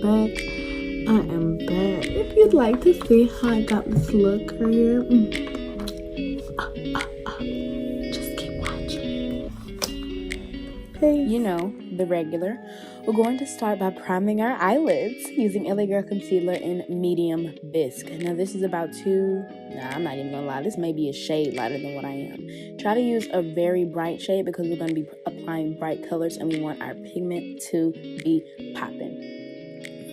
back. I am back. If you'd like to see how I got this look right here, just keep watching. Okay. You know, the regular. We're going to start by priming our eyelids using LA Girl Concealer in Medium Bisque. Now this is about I'm not even gonna lie, this may be a shade lighter than what I am. Try to use a very bright shade because we're going to be applying bright colors and we want our pigment to be popping.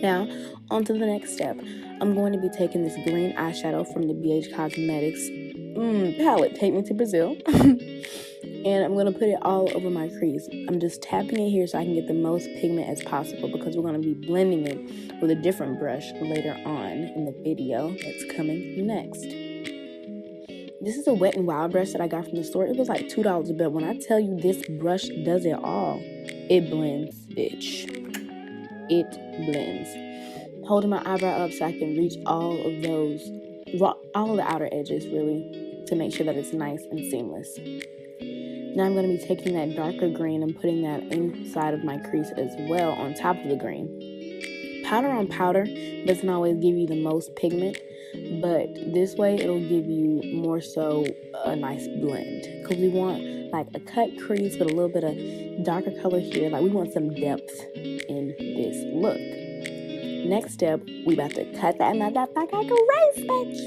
Now, on to the next step. I'm going to be taking this green eyeshadow from the BH Cosmetics palette, Take Me to Brazil. And I'm going to put it all over my crease. I'm just tapping it here so I can get the most pigment as possible because we're going to be blending it with a different brush later on in the video that's coming next. This is a Wet n Wild brush that I got from the store. It was like $2 a bit. When I tell you this brush does it all, it blends, bitch. It blends. Holding my eyebrow up so I can reach all of the outer edges really to make sure that it's nice and seamless. Now I'm going to be taking that darker green and putting that inside of my crease as well on top of the green. Powder on powder doesn't always give you the most pigment, but this way it'll give you more so a nice blend because we want like a cut crease but a little bit of darker color here. Like we want some depth in this look. Next step, we about to cut that motherfucker crease, bitch.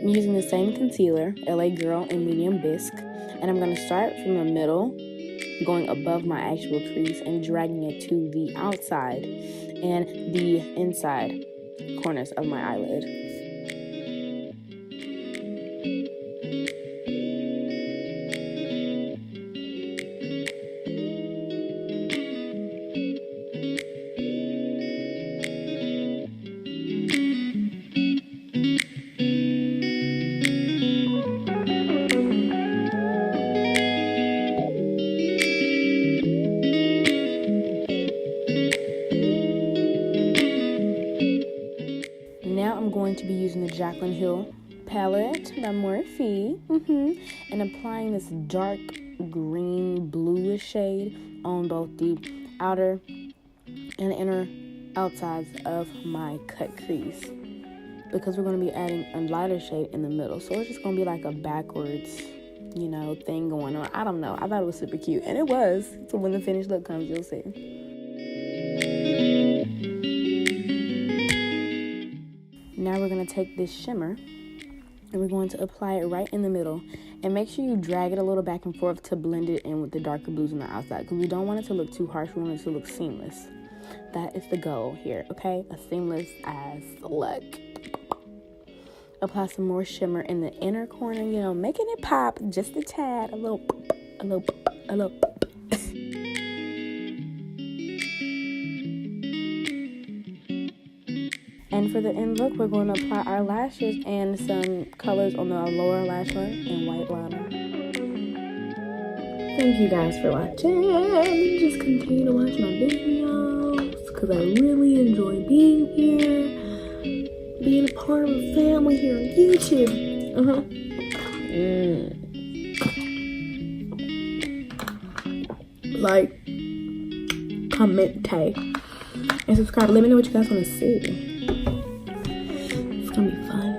I'm using the same concealer, LA Girl in Medium Bisque. And I'm going to start from the middle, going above my actual crease and dragging it to the outside and the inside corners of my eyelid. To be using the Jaclyn Hill palette by Morphe and applying this dark green bluish shade on both the outer and inner outsides of my cut crease because we're going to be adding a lighter shade in the middle, so it's just going to be like a backwards thing going on. I don't know, I thought it was super cute and it was, so when the finished look comes you'll see. Now we're going to take this shimmer and we're going to apply it right in the middle and make sure you drag it a little back and forth to blend it in with the darker blues on the outside because we don't want it to look too harsh, we want it to look seamless. That is the goal here, okay? A seamless ass look. Apply some more shimmer in the inner corner, making it pop just a tad, a little. And for the end look, we're going to apply our lashes and some colors on the lower lash line and white liner. Thank you guys for watching. Just continue to watch my videos because I really enjoy being here, being a part of the family here on YouTube. Like, comment, tag, and subscribe. Let me know what you guys want to see. It's gonna be fun.